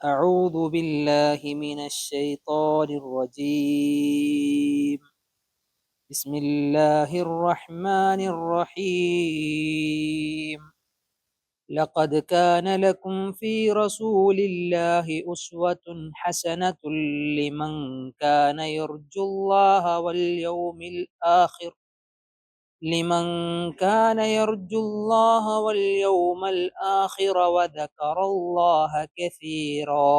أعوذ بالله من الشيطان الرجيم. بسم الله الرحمن الرحيم. لقد كان لكم في رسول الله أسوة حسنة لمن كان يرجو الله واليوم الآخر وذكر الله كثيرا.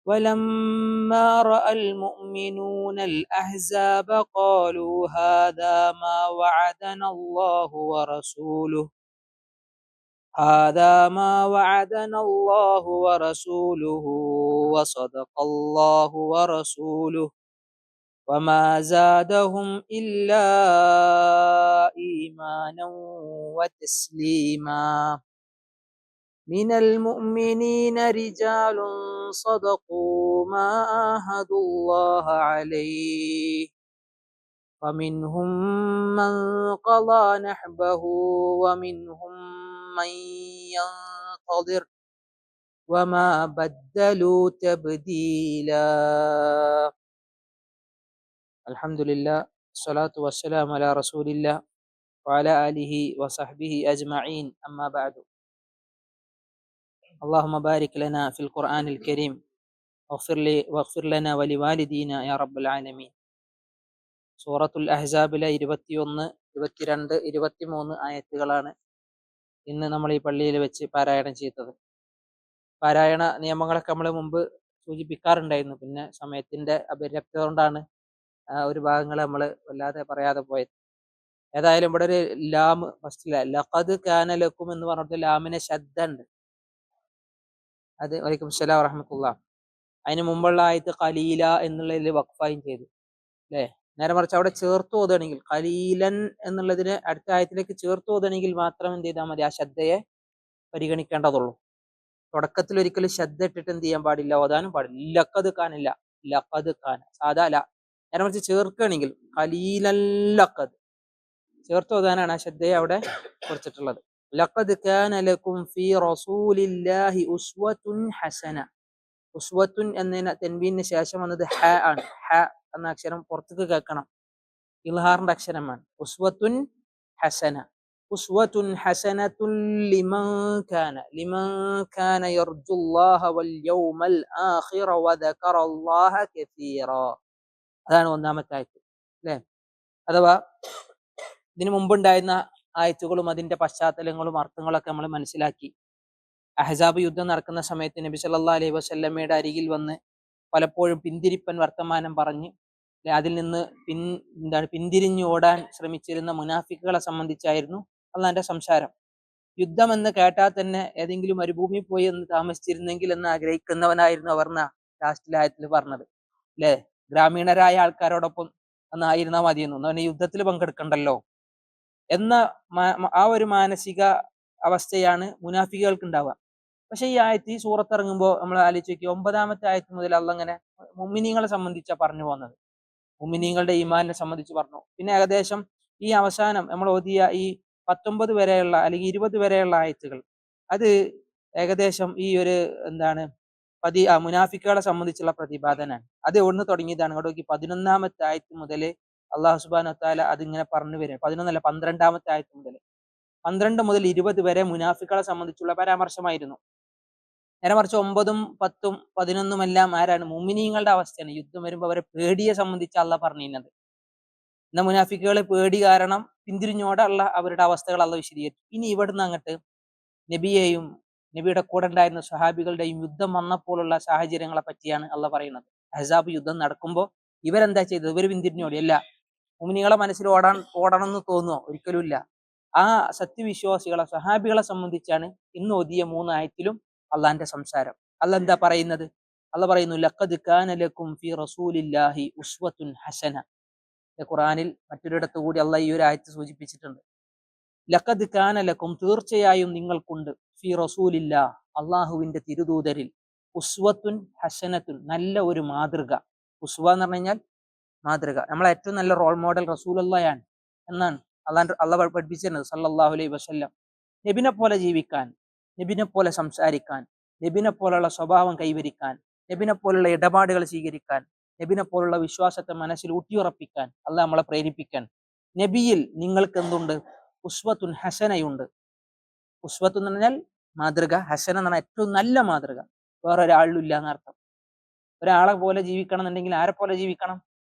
ولما رأى المؤمنون الأحزاب قالوا هذا ما وعدنا الله ورسوله وصدق الله ورسوله وما زادهم إلا إيمانا وتسليما. من المؤمنين رجال صدقوا ما عاهدوا الله عليه فمنهم من قضى نحبه ومنهم من ينتظر وما بدلوا تبديلا. الحمد لله والصلاة والسلام على رسول الله وعلى آله وصحبه أجمعين. أما بعد. اللهم بارك لنا في القرآن الكريم واغفر لنا ولوالدينا يا رب العالمين. സൂറത്തുൽ അഹ്സാബിലെ 21, 22, 23 ആയത്തുകളാണ് ഇന്ന് നമ്മൾ ഈ പള്ളിയിൽ വെച്ച് പാരായണം ചെയ്തത്. പാരായണ നിയമങ്ങളൊക്കെ നമ്മൾ മുമ്പ് സൂചിപ്പിക്കാറുണ്ടായിരുന്നു. പിന്നെ സമയത്തിന്റെ അപര്യാപ്തത കൊണ്ടാണ് ഒരു ഭാഗങ്ങൾ നമ്മൾ വല്ലാതെ പറയാതെ പോയത്. ഏതായാലും ഇവിടെ ഒരു ലാം ഫസ്റ്റില ലഖദ് കാന ലക്കും എന്ന് പറഞ്ഞിട്ട് ലാമിനെ ശബ്ദ ഉണ്ട്. അത് വലൈക്കും സലാം വറഹ്മത്തുള്ളാഹ്. അതിന് മുമ്പുള്ള ആയത്ത് ഖലീല എന്നുള്ളതിൽ വഖഫായും ചെയ്തു അല്ലേ. നേരെ മറിച്ച് അവിടെ ചേർത്ത് ഓതുകയാണെങ്കിൽ ഖലീലൻ എന്നുള്ളതിന് അടുത്ത ആയത്തിലേക്ക് ചേർത്ത് ഓതുകയാണെങ്കിൽ മാത്രം എന്ത് ചെയ്താൽ മതി, ആ ശ്രദ്ധയെ പരിഗണിക്കേണ്ടതുള്ളൂ. തുടക്കത്തിൽ ഒരിക്കലും ശ്രദ്ധ ഇട്ടിട്ട് എന്ത് ചെയ്യാൻ പാടില്ല, ഓതാനും പാടില്ല. ലഖദ് കാനില്ല, ലഖദ് കാന സാധാ ല. നേരെ മറിച്ച് ചേർക്കുകയാണെങ്കിൽ ഖലീലൻ ലഖദ് ചേർത്ത് ഓതാനാണ് ആ ശ്രദ്ധയെ അവിടെ കുറിച്ചിട്ടുള്ളത്. ലഖദ് കാന ലക്കും ഫീ റസൂലില്ലാഹി ഉസ്വത്തുൻ ഹസന. ഉസ്വത്തുൻ എന്നതിന് തെൻവീനു ശേഷം വന്നത് ഹ ആണ്. ഹ എന്ന അക്ഷരം പുറത്തേക്ക് കേൾക്കണം, ഇൽഹാറിന്റെ അക്ഷരമാണ്. ഉസ്വത്തുൻ ഹസന. ഉസ്വത്തുൻ ഹസനത്തുൻ ലിമൻ കാന യർജുല്ലാഹ വൽ യൗമൽ ആഖിറ വദകറല്ലാഹ കസീറ. അതാണ് ഒന്നാമത്തെ ആയത്ത് അല്ലേ. അഥവാ ഇതിനു മുമ്പുണ്ടായിരുന്ന ആയത്തുകളും അതിന്റെ പശ്ചാത്തലങ്ങളും അർത്ഥങ്ങളൊക്കെ നമ്മൾ മനസ്സിലാക്കി. അഹ്സാബ് യുദ്ധം നടക്കുന്ന സമയത്ത് നബി സല്ലല്ലാഹു അലൈഹി വസല്ലമയുടെ അരികിൽ വന്ന് പലപ്പോഴും പിന്തിരിപ്പൻ വർത്തമാനം പറഞ്ഞ് അതിൽ നിന്ന് പിന്തിരിഞ്ഞു ഓടാൻ ശ്രമിച്ചിരുന്ന മുനാഫിക്കുകളെ സംബന്ധിച്ചായിരുന്നു അള്ളാന്റെ സംസാരം. യുദ്ധം എന്ന് കേട്ടാൽ തന്നെ ഏതെങ്കിലും മരുഭൂമി പോയി എന്ന് താമസിച്ചിരുന്നെങ്കിൽ എന്ന് ആഗ്രഹിക്കുന്നവനായിരുന്നു അവർ ലാസ്റ്റിലായത്തിൽ പറഞ്ഞത് അല്ലേ. ഗ്രാമീണരായ ആൾക്കാരോടൊപ്പം ഒന്നായിരുന്നാൽ മതിയെന്നു, അവന് യുദ്ധത്തിൽ പങ്കെടുക്കണ്ടല്ലോ എന്ന ആ ഒരു മാനസിക അവസ്ഥയാണ് മുനാഫിക്കുകൾക്ക് ഉണ്ടാവുക. പക്ഷെ ഈ ആയത്ത് ഈ സൂറത്ത് ഇറങ്ങുമ്പോൾ നമ്മൾ ആലോചിച്ച് നോക്കി, 9ാമത്തെ ആയത്ത് മുതൽ അള്ളാഹ് ഇങ്ങനെ മുഅ്മിനീങ്ങളെ സംബന്ധിച്ചാണ് പറഞ്ഞു പോകുന്നത്. മുഅ്മിനീങ്ങളുടെ ഈമാനിനെ സംബന്ധിച്ച് പറഞ്ഞു. പിന്നെ ഏകദേശം ഈ അവസാനം നമ്മൾ ഓതിയ ഈ 19 വരെയുള്ള അല്ലെങ്കിൽ 20 വരെയുള്ള ആയത്തുകൾ അത് ഏകദേശം ഈ ഒരു മുനാഫിക്കുകളെ സംബന്ധിച്ചുള്ള പ്രതിപാദനമാണ്. അത് എവിടുന്ന് തുടങ്ങിയതാണ് അങ്ങോട്ട് 11ാമത്തെ ആയത്ത് മുതൽ അള്ളാഹു സുബ്ഹാനഹു വ തആല അതിങ്ങനെ പറഞ്ഞു വരും. 12ാമത്തെ ആയത്ത് മുതൽ 12 മുതൽ 20 വരെ മുനാഫിക്കുകളെ സംബന്ധിച്ചുള്ള പരാമർശമായിരുന്നു. നേരെ മറിച്ച് 9ഉം 10ഉം 11ഉം എല്ലാം ആരാണ്? മുഅ്മിനീങ്ങളുടെ അവസ്ഥയാണ്. യുദ്ധം വരുമ്പോൾ അവരെ പേടിയെ സംബന്ധിച്ച് അള്ളാഹ് പറഞ്ഞിരുന്നത്. എന്നാൽ മുനാഫിക്കുകളെ പേടി കാരണം പിന്തിരിഞ്ഞോടുള്ള അവരുടെ അവസ്ഥകൾ അള്ളാഹ് വിശദീകരിച്ചു. ഇനി ഇവിടുന്ന് അങ്ങോട്ട് നബിയെയും നബിയുടെ കൂടെ ഉണ്ടായിരുന്ന സ്വഹാബികളുടെയും യുദ്ധം വന്നപ്പോഴുള്ള സാഹചര്യങ്ങളെ പറ്റിയാണ് അള്ളാഹ് പറയുന്നത്. അഹ്സാബ് യുദ്ധം നടക്കുമ്പോൾ ഇവരെന്താ ചെയ്തത്? ഇവർ പിന്തിരിഞ്ഞോടിയല്ല. മുഅ്മിനീങ്ങളെ മനസ്സിൽ ഓടണം എന്ന് തോന്നുമോ? ഒരിക്കലും ഇല്ല. ആ സത്യവിശ്വാസികളെ സ്വഹാബികളെ സംബന്ധിച്ചാണ് ഇന്ന് ഓതിയ 3 ആയത്തിലും അള്ളാന്റെ സംസാരം. അള്ളാഹ് എന്താ പറയുന്നത്? അള്ളാഹ് പറയുന്നു ലഖദ് കാന ലക്കും ഫീ റസൂലില്ലാഹി ഉസ്വത്തുൻ ഹസന. ഖുർആനിൽ മറ്റൊരിടത്ത് കൂടി അള്ളാഹ് ഈ ഒരു ആയത്ത് സൂചിപ്പിച്ചിട്ടുണ്ട്. ലഖദ് കാന ലക്കും തീർച്ചയായും നിങ്ങൾക്കുണ്ട്, ഫീ റസൂലില്ലാ അള്ളാഹുവിന്റെ തിരുദൂതരിൽ, ഉസ്വത്തുൻ ഹസനത്തുൻ നല്ല ഒരു മാതൃക. ഉസ്വ എന്ന് പറഞ്ഞു കഴിഞ്ഞാൽ മാതൃക. നമ്മളെ ഏറ്റവും നല്ല റോൾ മോഡൽ റസൂലുള്ളാഹിയാണ് എന്നാണ് അള്ളാഹ് പഠിപ്പിച്ചിരുന്നത് സല്ലല്ലാഹു അലൈഹി വസല്ലം. നബിനെ പോലെ ജീവിക്കാൻ, നബിനെ പോലെ സംസാരിക്കാൻ, നബിനെ പോലുള്ള സ്വഭാവം കൈവരിക്കാൻ, നബിനെ പോലുള്ള ഇടപാടുകൾ സ്വീകരിക്കാൻ, നബിനെ പോലുള്ള വിശ്വാസത്തെ മനസ്സിൽ ഊട്ടിയുറപ്പിക്കാൻ അള്ളാഹ് നമ്മളെ പ്രേരിപ്പിക്കാൻ. നബിയിൽ നിങ്ങൾക്ക് എന്തുണ്ട്? ഉസ്വത്തുൻ ഹസനയുണ്ട്. ഉസ്വത്ത് എന്ന് പറഞ്ഞാൽ മാതൃക, ഹസന എന്ന് പറഞ്ഞാൽ ഏറ്റവും നല്ല മാതൃക. വേറെ ഒരാളിലും ഇല്ല എന്നർത്ഥം. ഒരാളെ പോലെ ജീവിക്കണം എന്നുണ്ടെങ്കിൽ ആരെ പോലെ ജീവിക്കണം?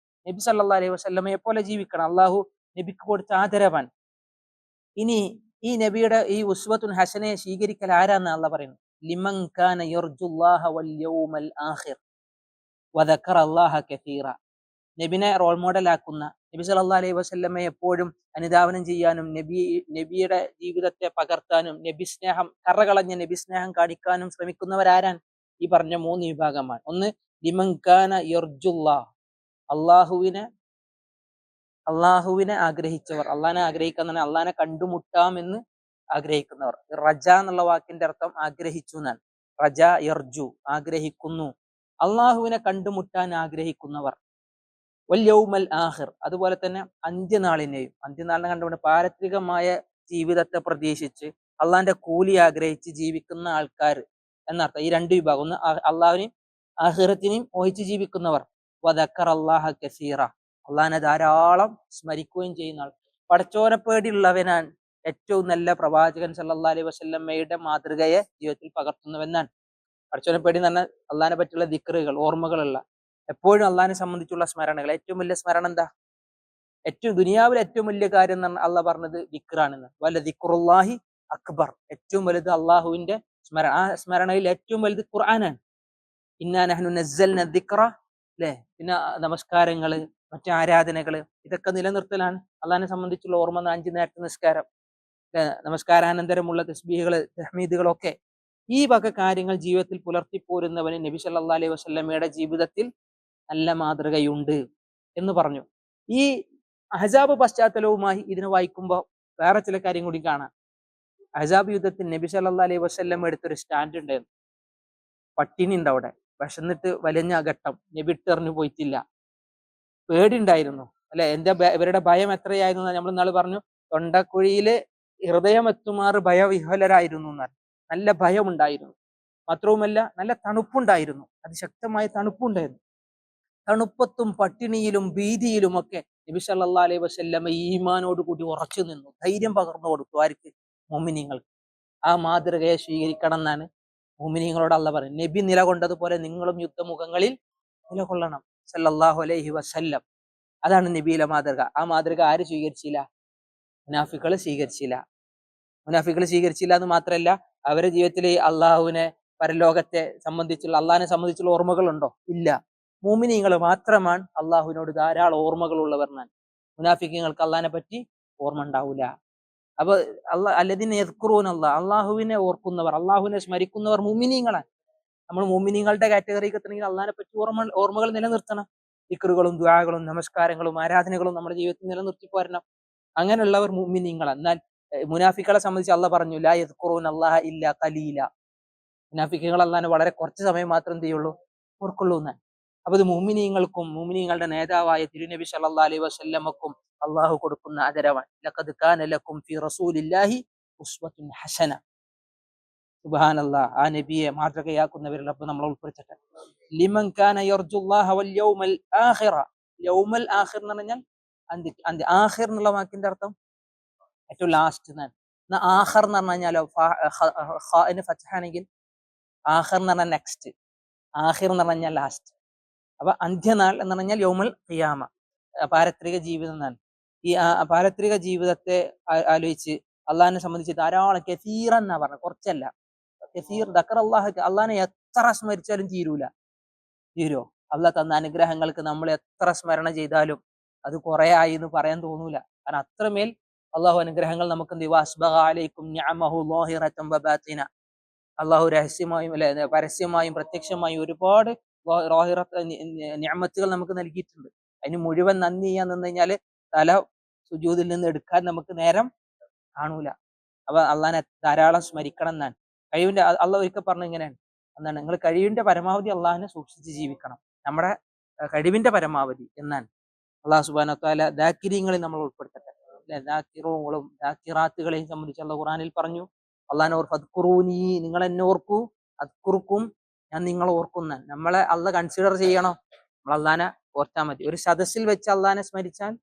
നബി സല്ലല്ലാഹു അലൈഹി വസല്ലമയെ പോലെ ജീവിക്കണം. അള്ളാഹു നബിക്ക് കൊടുത്ത ആദരവാൻ. ഇനി ഈ നബിയുടെ ഈ ഉസ്വത്തുൻ ഹസനയെ സ്വീകരിക്കൽ ആരാന്ന് അള്ളാഹ് പറയുന്നത്? ലിമൻ കാന യർജുല്ലാഹ വൽ യൗമൽ ആഖിർ വദക്കറ അല്ലാഹ കസീറ. നബിനെ റോൾ മോഡലാക്കുന്ന, നബി സല്ലല്ലാഹു അലൈഹി വസല്ലമയെ എപ്പോഴും അനുധാവനം ചെയ്യാനും നബിയുടെ ജീവിതത്തെ പകർത്താനും നബി സ്നേഹം കറകളഞ്ഞ നബി സ്നേഹം കാണിക്കാനും ശ്രമിക്കുന്നവരാരാൻ? ഈ പറഞ്ഞ 3 വിഭാഗമാണ്. ഒന്ന് ലിമൻ കാന യർജുല്ലാഹ്, അള്ളാഹുവിനെ ആഗ്രഹിച്ചവർ, അള്ളാഹിനെ ആഗ്രഹിക്കുന്ന അള്ളാഹിനെ കണ്ടുമുട്ടാമെന്ന് ആഗ്രഹിക്കുന്നവർ. റജ എന്നുള്ള വാക്കിന്റെ അർത്ഥം ആഗ്രഹിച്ചു എന്നാണ്. റജ യർജു, ആഗ്രഹിക്കുന്നു. അള്ളാഹുവിനെ കണ്ടുമുട്ടാൻ ആഗ്രഹിക്കുന്നവർ. വൽ യൗമൽ ആഖിർ, അതുപോലെ തന്നെ അന്ത്യനാളിനെയും, അന്ത്യനാളിനെ കണ്ടുകൊണ്ട് പാരത്രികമായ ജീവിതത്തെ പ്രതീക്ഷിച്ച് അള്ളാഹിന്റെ കൂലി ആഗ്രഹിച്ച് ജീവിക്കുന്ന ആൾക്കാർ എന്നർത്ഥം. ഈ 2 വിഭാഗം. ഒന്ന് അള്ളാഹുവിനെയും ആഖിറത്തിനെയും മോഹിച്ച് ജീവിക്കുന്നവർ. വദക്കറ അല്ലാഹ കസീറ, അള്ളാഹിനെ ധാരാളം സ്മരിക്കുകയും ചെയ്യുന്ന ആൾ. പടച്ചോനെ പേടിയുള്ളവനാൻ ഏറ്റവും നല്ല പ്രവാചകൻ സല്ലല്ലാഹു അലൈഹി വസല്ലമയുടെ മാതൃകയെ ജീവിതത്തിൽ പകർത്തുന്നവനാണ്. പടച്ചോനെ പേടി എന്ന് പറഞ്ഞാൽ അള്ളാഹിനെ പറ്റിയുള്ള ദിക്റുകൾ, ഓർമ്മകളുള്ള, എപ്പോഴും അള്ളാഹിനെ സംബന്ധിച്ചുള്ള സ്മരണകൾ. ഏറ്റവും വലിയ സ്മരണ എന്താ? ദുനിയാവിൽ ഏറ്റവും വലിയ കാര്യം എന്ന് പറഞ്ഞാൽ അള്ളാഹ് പറഞ്ഞത് ദിക്റാണെന്ന്. വല ദിക്റുല്ലാഹി അക്ബർ, ഏറ്റവും വലുത് അള്ളാഹുവിന്റെ സ്മരണ. ആ സ്മരണയിൽ ഏറ്റവും വലുത് ഖുർആനാണ്. ഇന്നാ നഹ്നു നസ്സൽന ദിക്റ, അല്ലേ? പിന്നെ നമസ്കാരങ്ങള്, മറ്റു ആരാധനകള്, ഇതൊക്കെ നിലനിർത്തലാണ് അള്ളാഹിനെ സംബന്ധിച്ചുള്ള ഓർമ്മ. 5 നേരത്തെ നിസ്കാരം, നമസ്കാരാനന്തരമുള്ള തസ്ബീഹുകള്, തഹ്മീദുകളൊക്കെ. ഈ വക കാര്യങ്ങൾ ജീവിതത്തിൽ പുലർത്തിപ്പോരുന്നവന് നബി സല്ലല്ലാഹു അലൈഹി വസല്ലമയുടെ ജീവിതത്തിൽ നല്ല മാതൃകയുണ്ട് എന്ന് പറഞ്ഞു. ഈ അഹ്സാബ് പശ്ചാത്തലവുമായി ഇതിനെ വായിക്കുമ്പോൾ വേറെ ചില കാര്യം കൂടി കാണാം. അഹ്സാബ് യുദ്ധത്തിൽ നബി സല്ലല്ലാഹു അലൈഹി വസല്ലം എടുത്തൊരു സ്റ്റാൻഡ് ഉണ്ടായിരുന്നു. പട്ടിണി ഉണ്ട് അവിടെ, വിശന്നിട്ട് വലഞ്ഞ ഘട്ടം. നബി ഇട്ടെറിഞ്ഞു പോയിട്ടില്ല. പേടിണ്ടായിരുന്നു, അല്ലെ? ഇവരുടെ ഭയം എത്രയായിരുന്നു? നമ്മൾ ഇന്നാള് പറഞ്ഞു, തൊണ്ടക്കുഴിയില് ഹൃദയം എത്തുമാറ് ഭയവിഹ്വലരായിരുന്നു എന്നാണ്. നല്ല ഭയം ഉണ്ടായിരുന്നു. മാത്രവുമല്ല നല്ല തണുപ്പുണ്ടായിരുന്നു, അതിശക്തമായ തണുപ്പുണ്ടായിരുന്നു. തണുപ്പത്തും പട്ടിണിയിലും ഭീതിയിലും ഒക്കെ നബി സല്ലല്ലാഹു അലൈഹി വസല്ലമ ഈമാനോട് കൂടി ഉറച്ചു നിന്നു, ധൈര്യം പകർന്നു കൊടുത്തു. ആർക്ക്? മുഅ്മിനീങ്ങൾക്ക്. ആ മാതൃകയെ സ്വീകരിക്കണം എന്നാണ് മുഅ്മിനീങ്ങളോട് അള്ളാഹ് പറയുന്നത്. നബി നിലകൊണ്ടതുപോലെ നിങ്ങളും യുദ്ധമുഖങ്ങളിൽ നിലകൊള്ളണം സല്ലല്ലാഹു അലൈഹി വസല്ലം. അതാണ് നബിയിലെ മാതൃക. ആ മാതൃക ആര് സ്വീകരിച്ചില്ല? മുനാഫിക്കുകൾ സ്വീകരിച്ചില്ല. മുനാഫിക്കുകൾ സ്വീകരിച്ചില്ല എന്ന് മാത്രമല്ല, അവരുടെ ജീവിതത്തിൽ അള്ളാഹുവിനെ, പരലോകത്തെ സംബന്ധിച്ചുള്ള, അള്ളാഹിനെ സംബന്ധിച്ചുള്ള ഓർമ്മകളുണ്ടോ? ഇല്ല. മുഅ്മിനീങ്ങൾ മാത്രമാണ് അള്ളാഹുവിനോട് ധാരാളം ഓർമ്മകളുള്ളവർ. മുനാഫിക്കങ്ങൾക്ക് അള്ളാഹിനെ പറ്റി ഓർമ്മ ഉണ്ടാവില്ല. അപ്പൊ അല്ലദീന യദ്കുറൂന അല്ലാഹ്, അള്ളാഹുവിനെ ഓർക്കുന്നവർ, അള്ളാഹുവിനെ സ്മരിക്കുന്നവർ മുഅ്മിനീങ്ങളാണ്. നമ്മൾ മുഅ്മിനീങ്ങളുടെ കാറ്റഗറിക്ക് എത്തണമെങ്കിൽ അള്ളാഹിനെ പറ്റി ഓർമ്മകൾ നിലനിർത്തണം. ദിക്റുകളും ദുആകളും നമസ്കാരങ്ങളും ആരാധനകളും നമ്മുടെ ജീവിതത്തിൽ നിലനിർത്തി പോരണം. അങ്ങനെയുള്ളവർ മുഅ്മിനീങ്ങളാണ്. എന്നാൽ മുനാഫിക്കുകളെ സംബന്ധിച്ച് അള്ളാഹ് പറഞ്ഞു, ലാ യദ്കുറൂന അല്ലാഹ ഇല്ലാ ഖലീല. മുനാഫിക്കുകൾ അള്ളാഹിനെ വളരെ കുറച്ച് സമയം മാത്രം എന്ത് ചെയ്യുള്ളൂ? ഓർക്കുള്ളൂ എന്നാണ്. അപ്പൊ ഇത് മുഅ്മിനീങ്ങൾക്കും മുഅ്മിനീങ്ങളുടെ നേതാവായ തിരുനബി സല്ലല്ലാഹു അലൈഹി വസല്ലമക്കും അള്ളാഹു കൊടുക്കുന്ന ആദരവാണ്. ലഖദ് കാന ലക്കും ഫീ റസൂലില്ലാഹി ഉസ്വത്തുൻ ഹസന. സുബ്ഹാനല്ലാഹ്, ആ നബിയെ മാതൃകയാക്കുന്നവരിൽ അപ്പോൾ നമ്മൾ ഉൾപ്പെടുത്തട്ടെ. ലിമൻ കാന യർജുല്ലാഹ വൽ യൗമൽ ആഖിറ. യൗമൽ ആഖിർ എന്ന് പറഞ്ഞാൽ ആഖിർ എന്നുള്ള വാക്കിന്റെ അർത്ഥം ഏറ്റവും ലാസ്റ്റ് എന്നാണ്. ആഖിർ എന്ന് പറഞ്ഞു കഴിഞ്ഞാലോ ഖാഇന് ഫത്ഹാണെങ്കിൽ ആഖിർ എന്ന് പറഞ്ഞാൽ നെക്സ്റ്റ്, ആഖിർ എന്ന് പറഞ്ഞാൽ ലാസ്റ്റ്. അപ്പൊ അന്ത്യനാൾ എന്ന് പറഞ്ഞാൽ യൗമുൽ ഖിയാമ, പാരത്രിക ജീവിതം എന്നാണ്. ഈ പാരത്രിക ജീവിതത്തെ ആലോചിച്ച് അള്ളാഹിനെ സംബന്ധിച്ച് ധാരാളം കസീറ എന്നാ പറഞ്ഞത്, കുറച്ചല്ല. കസീർ ദക്കർ അള്ളാഹ്, അള്ളാഹിനെ എത്ര സ്മരിച്ചാലും തീരുമോ? അള്ളാഹ് തന്ന അനുഗ്രഹങ്ങൾക്ക് നമ്മൾ എത്ര സ്മരണ ചെയ്താലും അത് കുറെ ആയി എന്ന് പറയാൻ തോന്നൂല. കാരണം അത്രമേൽ അള്ളാഹു അനുഗ്രഹങ്ങൾ നമുക്ക് എന്ത് ചെയ്യും? അള്ളാഹു രഹസ്യമായും അല്ലെ പരസ്യമായും പ്രത്യക്ഷമായും ഒരുപാട് നിഅമത്തുകൾ നമുക്ക് നൽകിയിട്ടുണ്ട്. അതിന് മുഴുവൻ നന്ദി ചെയ്യാൻ നിന്ന് കഴിഞ്ഞാൽ തല സുജൂദിൽ നിന്ന് എടുക്കാൻ നമുക്ക് നേരം കാണൂല. അപ്പൊ അള്ളാഹിനെ ധാരാളം സ്മരിക്കണം എന്നാണ്. കഴിവിന്റെ അള്ളാഹ് ഒരിക്കൽ പറഞ്ഞു ഇങ്ങനെയാണ്, എന്താണ്? നിങ്ങൾ കഴിവിന്റെ പരമാവധി അള്ളാഹിനെ സൂക്ഷിച്ച് ജീവിക്കണം, നമ്മുടെ കഴിവിന്റെ പരമാവധി എന്നാണ്. അള്ളാഹു സുബ്ഹാനഹു വ തആല ദാക്കിരീങ്ങളിൽ നമ്മൾ ഉൾപ്പെടുത്തട്ടെ. ദാക്കിറുകളും ദാക്കിറാത്തുകളെയും സംബന്ധിച്ച് അള്ളാഹു ഖുർആനിൽ പറഞ്ഞു. അള്ളാഹിനെ ഓർക്കും, അദ്കുറൂനി, നിങ്ങൾ എന്നെ ഓർക്കൂ, അദ്കുറുക്കും, ഞാൻ നിങ്ങളെ ഓർക്കുന്ന. നമ്മളെ അള്ളാഹ് കൺസിഡർ ചെയ്യണോ? നമ്മൾ അള്ളാഹിനെ ഓർത്താൽ മതി. ഒരു സദസ്സിൽ വെച്ച് അള്ളാഹിനെ സ്മരിച്ചാൽ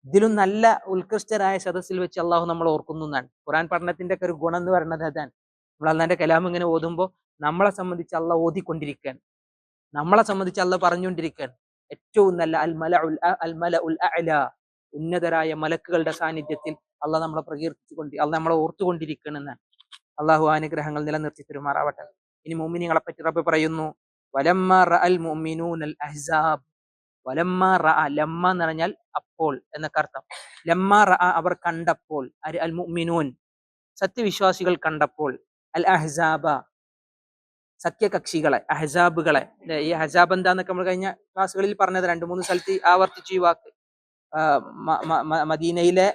ഇതിലും നല്ല ഉത്കൃഷ്ടരായ സദസ്സിൽ വെച്ച് അള്ളാഹു നമ്മൾ ഓർക്കുന്നു എന്നാണ്. ഖുർആൻ പഠനത്തിന്റെ ഒക്കെ ഒരു ഗുണം എന്ന് പറയുന്നത് അതാണ്. നമ്മൾ അള്ളാഹിന്റെ കലാം ഇങ്ങനെ ഓതുമ്പോൾ നമ്മളെ സംബന്ധിച്ച് അള്ളാഹ് ഓതിക്കൊണ്ടിരിക്കുകയാണ്, നമ്മളെ സംബന്ധിച്ച് അള്ളാഹ് പറഞ്ഞുകൊണ്ടിരിക്കുകയാണ്. ഏറ്റവും നല്ല അൽ മല ഉൽ അഅല, ഉന്നതരായ മലക്കുകളുടെ സാന്നിധ്യത്തിൽ അള്ളാഹ് നമ്മളെ പ്രകീർത്തിച്ചുകൊണ്ട് അള്ളാഹ് നമ്മളെ ഓർത്തുകൊണ്ടിരിക്കണമെന്നാണ്. അള്ളാഹു അനുഗ്രഹങ്ങൾ നിലനിർത്തി തരുമാറാവട്ടെ. ഇനി മുഅ്മിനീങ്ങളെ പറ്റി റബ്ബ് പറയുന്നു, വലമ്മ റഅൽ മുഅ്മിനൂനൽ അഹ്സാബ്. വലമ്മ റഅ, ലമ്മ എന്ന് പറഞ്ഞാൽ അപ്പോൾ എന്നൊക്കെ അർത്ഥം. ലമ്മ റഅ, അവർ കണ്ടപ്പോൾ, അൽ മുഅ്മിനൂൻ സത്യവിശ്വാസികൾ കണ്ടപ്പോൾ, അൽ അഹ്സാബ സഖ്യകക്ഷികളെ, അഹ്സാബുകളെ. ഈ അഹ്സാബ് എന്താന്നൊക്കെ നമ്മൾ കഴിഞ്ഞ ക്ലാസ്സുകളിൽ പറഞ്ഞത്, 2-3 സ്ഥലത്ത് ആവർത്തിച്ചു ഈ വാക്ക്. മദീനയിലെ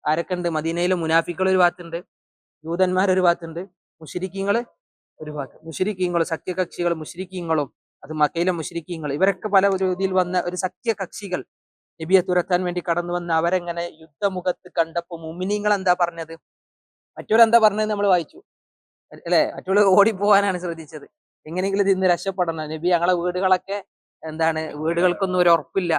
ആരൊക്കെ ഉണ്ട്? മദീനയിലെ മുനാഫിക്കുകൾ ഒരു ഭാഗത്തുണ്ട്, ജൂതന്മാർ ഒരു ഭാഗത്തുണ്ട്, മുശ്രിക്കീങ്ങൾ ഒരു ഭാഗത്ത്. മുശ്രിക്കീങ്ങൾ സഖ്യകക്ഷികൾ, മുശ്രിക്കീങ്ങളും അത് മക്കയിലെ മുശ്രിക്കീങ്ങൾ, ഇവരൊക്കെ പല രീതിയിൽ വന്ന ഒരു സഖ്യകക്ഷികൾ നബിയെ തുരത്താൻ വേണ്ടി കടന്നു വന്ന അവരെങ്ങനെ യുദ്ധമുഖത്ത് കണ്ടപ്പോൾ മുഅ്മിനീങ്ങൾ എന്താ പറഞ്ഞത്? മറ്റവരെന്താ പറഞ്ഞത് നമ്മൾ വായിച്ചു അല്ലെ? മറ്റുള്ള ഓടിപ്പോവാനാണ് ശ്രദ്ധിച്ചത്. എങ്ങനെയെങ്കിലും ഇത് ഇന്ന് രക്ഷപ്പെടണം നബി, ഞങ്ങളെ വീടുകളൊക്കെ വീടുകൾക്കൊന്നും ഒരു ഉറപ്പില്ല,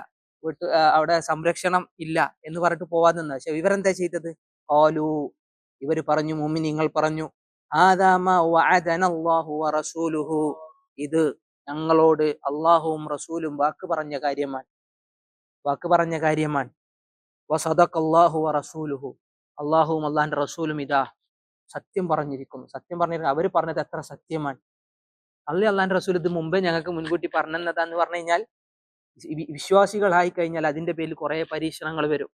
അവിടെ സംരക്ഷണം ഇല്ല എന്ന് പറഞ്ഞിട്ട് പോവാൻ നിന്ന്. പക്ഷെ ഇവരെന്താ ചെയ്തത്? ഖാലൂ, ഇവര് പറഞ്ഞു, മുഅ്മിനീങ്ങൾ പറഞ്ഞു, ഹാദാ മാ വഅദന അല്ലാഹു വറസൂലുഹു, ഇത് ഞങ്ങളോട് അള്ളാഹുവും റസൂലും വാക്ക് പറഞ്ഞ കാര്യമാണ്. വസദഖല്ലാഹു വറസൂലുഹു, അള്ളാഹുവും അള്ളാഹിന്റെ റസൂലും ഇതാ സത്യം പറഞ്ഞിരിക്കുന്നു. സത്യം പറഞ്ഞിരിക്കുന്നു. അവർ പറഞ്ഞത് എത്ര സത്യമാണ്. അള്ളാഹിന്റെ റസൂൽ ഇത് മുമ്പേ ഞങ്ങൾക്ക് മുൻകൂട്ടി പറഞ്ഞതാന്ന് പറഞ്ഞു കഴിഞ്ഞാൽ, വിശ്വാസികളായി കഴിഞ്ഞാൽ അതിന്റെ പേരിൽ കുറെ പരീക്ഷണങ്ങൾ വരും,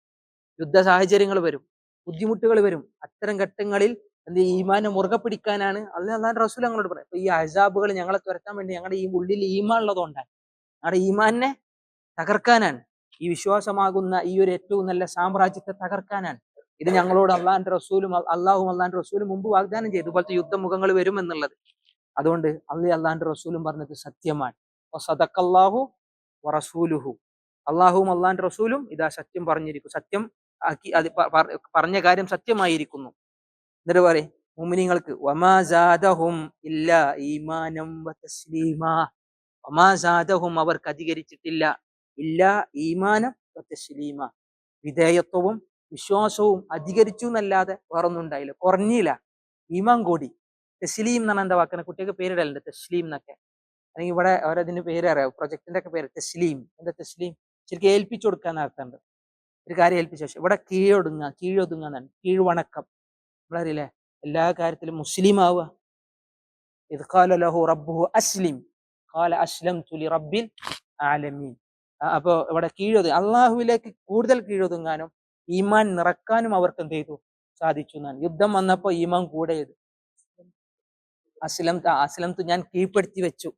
യുദ്ധ സാഹചര്യങ്ങൾ വരും, ബുദ്ധിമുട്ടുകൾ വരും. അത്തരം ഘട്ടങ്ങളിൽ ഈമാനെ മുറുകെ പിടിക്കാനാണ് അള്ളാഹിന്റെ റസൂൽ ഞങ്ങളോട് പറയുന്നത്. അപ്പൊ ഈ അഹ്സാബുകൾ ഞങ്ങളെ തുരത്താൻ വേണ്ടി ഞങ്ങളുടെ ഈ ഉള്ളിൽ ഈമാൻ ഉള്ളതുകൊണ്ടാണ്, ഞങ്ങളുടെ ഈമാനെ തകർക്കാനാണ്, ഈ വിശ്വാസമാകുന്ന ഈ ഒരു ഏറ്റവും നല്ല സാമ്രാജ്യത്തെ തകർക്കാനാണ്. ഇത് ഞങ്ങളോട് അള്ളാഹിന്റെ റസൂലും അള്ളാഹിന്റെ റസൂലും മുമ്പ് വാഗ്ദാനം ചെയ്തു, ഇതുപോലത്തെ യുദ്ധമുഖങ്ങൾ വരും എന്നുള്ളത്. അതുകൊണ്ട് അള്ളാഹിന്റെ റസൂലും പറഞ്ഞത് സത്യമാണ്. വസദഖല്ലാഹു വറസൂലുഹു, അള്ളാഹുവും അള്ളാഹിന്റെ റസൂലും ഇതാ സത്യം പറഞ്ഞിരിക്കും, സത്യം ആക്കി, അത് പറഞ്ഞ കാര്യം സത്യമായിരിക്കുന്നു. എന്നിട്ട് പറയും മുഅ്മിനീങ്ങൾക്ക്, വമാ സാദഹും ഇല്ലാ ഈമാനം വതസ്ലീമാ, വമാ സാദഹും അവർക്ക് അധികരിച്ചിട്ടില്ല, ഇല്ലാ ഈമാനം വതസ്ലീമാ, വിധേയത്വവും വിശ്വാസവും അധികരിച്ചു എന്നല്ലാതെ വേറൊന്നും ഉണ്ടായില്ല, കുറഞ്ഞില്ല, ഈമാൻ കൂടി. തസ്ലീം എന്നാണ് എന്താ വാക്കിനെ കുട്ടികൾക്ക് പേരിടലുണ്ട്, തസ്ലീം എന്നൊക്കെ. അല്ലെങ്കിൽ ഇവിടെ അവരതിന് പേര് അറിയാം, പ്രൊജക്ടിന്റെ ഒക്കെ പേര് തസ്ലീം. എന്താ തസ്ലീം? ശരിക്കും ഏൽപ്പിച്ചു കൊടുക്കാൻ അർത്ഥമുണ്ട്, ഒരു കാര്യം ഏൽപ്പിച്ച ശേഷം. ഇവിടെ കീഴൊതുങ്ങുക എന്നാണ്, കീഴ്വണക്കം. നമ്മളറിയില്ലേ, എല്ലാ കാര്യത്തിലും മുസ്ലിം ആവുക. ഇദ് ഖാല ലഹു റബ്ബുഹു അസ്ലിം ഖാല അസ്ലംതു ലിറബ്ബിൽ ആലമീൻ. അപ്പൊ ഇവിടെ അള്ളാഹുവിലേക്ക് കൂടുതൽ കീഴൊതുങ്ങാനും ഈമാൻ നിറക്കാനും അവർക്ക് എന്ത് ചെയ്തു? സാധിച്ചു എന്നാണ്. യുദ്ധം വന്നപ്പോ ഈമാൻ കൂടെ ചെയ്തു. അസ്ലംതു, ഞാൻ കീഴ്പ്പെടുത്തി വെച്ചു.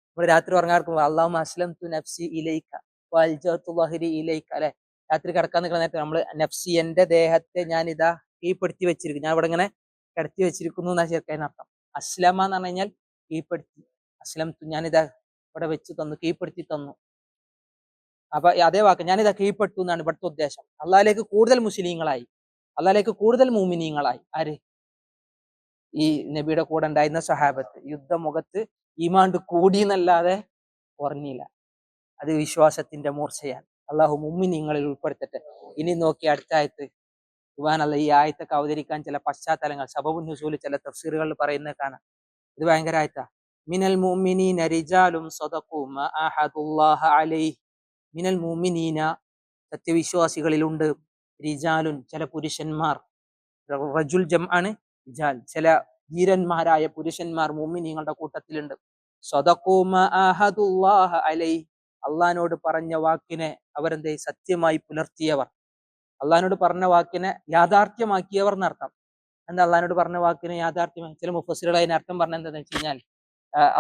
നമ്മൾ രാത്രി ഉറങ്ങാർക്കുമ്പോ അല്ലാഹുമ്മ അസ്ലംതു നഫ്സി ഇലൈക വഅൽജഅതു ളഹ്രി ഇലൈക, അല്ലെ? രാത്രി കിടക്കാൻ നിൽക്കുന്ന നേരത്തെ നമ്മൾ നഫ്സി, എന്റെ ദേഹത്തെ ഞാൻ ഇതാ കീഴ്പ്പെടുത്തി വെച്ചിരിക്കും, ഞാൻ ഇവിടെ ഇങ്ങനെ കിടത്തി വെച്ചിരിക്കുന്നു എന്നാ ചേർക്കാൻ അർത്ഥം. അസ്ലമ എന്ന് പറഞ്ഞു കഴിഞ്ഞാൽ കീഴ്പ്പെടുത്തി. അസ്ലംതു, ഞാനിതാ ഇവിടെ വെച്ച് തന്നു, കീഴ്പ്പെടുത്തി തന്നു. അപ്പൊ അതേ വാക്ക് ഞാനിതാ കീഴ്പ്പെട്ടു എന്നാണ് ഇവിടുത്തെ ഉദ്ദേശം. അള്ളാഹിലേക്ക് കൂടുതൽ മുസ്ലിങ്ങളായി, അള്ളാഹിലേക്ക് കൂടുതൽ മുഅ്മിനീങ്ങളായി. ആര്? ഈ നബിയുടെ കൂടെ ഉണ്ടായിരുന്ന സഹാബത്ത്. യുദ്ധമുഖത്ത് ഈമാണ്ട് കൂടി എന്നല്ലാതെ കുറഞ്ഞില്ല. അത് വിശ്വാസത്തിന്റെ മൂർച്ചയാണ്. അള്ളാഹു മുഅ്മിനീങ്ങളിൽ ഉൾപ്പെടുത്തട്ടെ. ഇനി നോക്കി അടുത്ത ആയത്ത്. സുബ്ഹാനല്ലാഹ്, ഈ ആയത്തൊക്കെ അവതരിക്കാൻ ചില പശ്ചാത്തലങ്ങൾ, സബബുൻ നുസൂൽ ചില തഫ്സീറുകളിൽ പറയുന്നത് കാണാം. ഇത് ഭയങ്കര ആയത്താ. മിനൽ മുഅ്മിനീന റിജാലും സദഖു മാ അഹദുല്ലാഹ അലൈഹി. മിനൽ മുഅ്മിനീന, സത്യവിശ്വാസികളിലുണ്ട്, റിജാലുൻ, ചില പുരുഷന്മാർ, റജുൽ ജംആണ് റിജാൽ, ചില ധീരന്മാരായ പുരുഷന്മാർ മുഅ്മിനീങ്ങളുടെ കൂട്ടത്തിലുണ്ട്. സദഖു മാ അഹദുല്ലാഹ അലൈഹി, അള്ളാഹിനോട് പറഞ്ഞ വാക്കിനെ അവരെന്തേ സത്യമായി പുലർത്തിയവർ, അള്ളാഹിനോട് പറഞ്ഞ വാക്കിനെ യാഥാർത്ഥ്യമാക്കിയവർ എന്നർത്ഥം. എന്താ അള്ളാഹിനോട് പറഞ്ഞ വാക്കിനെ യാഥാർത്ഥ്യമായി? ചില മുഫസ്സിറുകൾ അതിന് അർത്ഥം പറഞ്ഞ എന്താണെന്ന് വെച്ച് കഴിഞ്ഞാൽ,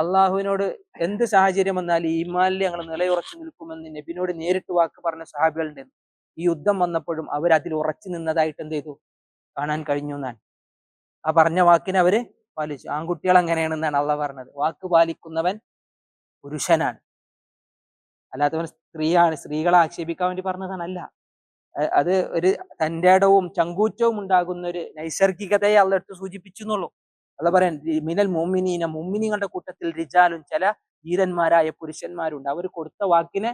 അള്ളാഹുവിനോട് എന്ത് സാഹചര്യം വന്നാലും ഈമാനിൽ ഞങ്ങൾ നിലയുറച്ചു നിൽക്കുമെന്ന് നബിനോട് നേരിട്ട് വാക്ക് പറഞ്ഞ സഹാബികളുണ്ട്. ഈ യുദ്ധം വന്നപ്പോഴും അവർ അതിൽ ഉറച്ചു നിന്നതായിട്ട് എന്ത് ചെയ്തു? കാണാൻ കഴിഞ്ഞു എന്നാണ്. ആ പറഞ്ഞ വാക്കിനെ അവര് പാലിച്ചു. ആൺകുട്ടികൾ അങ്ങനെയാണെന്നാണ് അള്ളാഹ് പറഞ്ഞത്. വാക്ക് പാലിക്കുന്നവൻ പുരുഷനാണ്, അല്ലാത്തവൻ സ്ത്രീയാണ്. സ്ത്രീകളെ ആക്ഷേപിക്കാൻ വേണ്ടി പറഞ്ഞതാണല്ല. അത് ഒരു തന്റെ ഇടവും ചങ്കൂറ്റവും ഉണ്ടാകുന്ന ഒരു നൈസർഗികതയെ അള്ള എടുത്ത് സൂചിപ്പിച്ചു എന്നുള്ളൂ. അള്ള പറയാൻ മിനൽ മുഅ്മിനീന, മുഅ്മിനീങ്ങളുടെ കൂട്ടത്തിൽ റിജാലും, ചില ധീരന്മാരായ പുരുഷന്മാരുണ്ട്, അവർ കൊടുത്ത വാക്കിനെ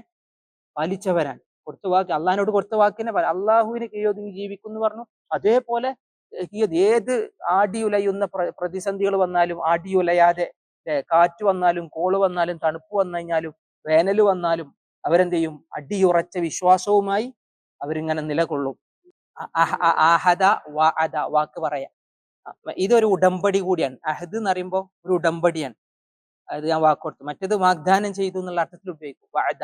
പാലിച്ചവരാണ്. കൊടുത്ത വാക്ക്, അള്ളഹാനോട് കൊടുത്ത വാക്കിനെ അള്ളാഹുവിന് കീഴൊതുങ്ങി ജീവിക്കുന്നു പറഞ്ഞു. അതേപോലെ ഏത് ആടിയുലയുന്ന പ്രതിസന്ധികൾ വന്നാലും ആടിയുലയാതെ, കാറ്റ് വന്നാലും കോള് വന്നാലും തണുപ്പ് വന്നു കഴിഞ്ഞാലും വേനൽ വന്നാലും അവരെന്ത് ചെയ്യും? അടിയുറച്ച വിശ്വാസവുമായി അവരിങ്ങനെ നിലകൊള്ളും. ആഹദ വഅദ, വാക്ക് പറയാം. ഇതൊരു ഉടമ്പടി കൂടിയാണ്. അഹദ് എന്ന് പറയുമ്പോൾ ഒരു ഉടമ്പടിയാണ്. അത് ഞാൻ വാക്ക് കൊടുത്തു. മറ്റേത് വാഗ്ദാനം ചെയ്തു എന്നുള്ള അർത്ഥത്തിൽ ഉപയോഗിക്കും. വഅദ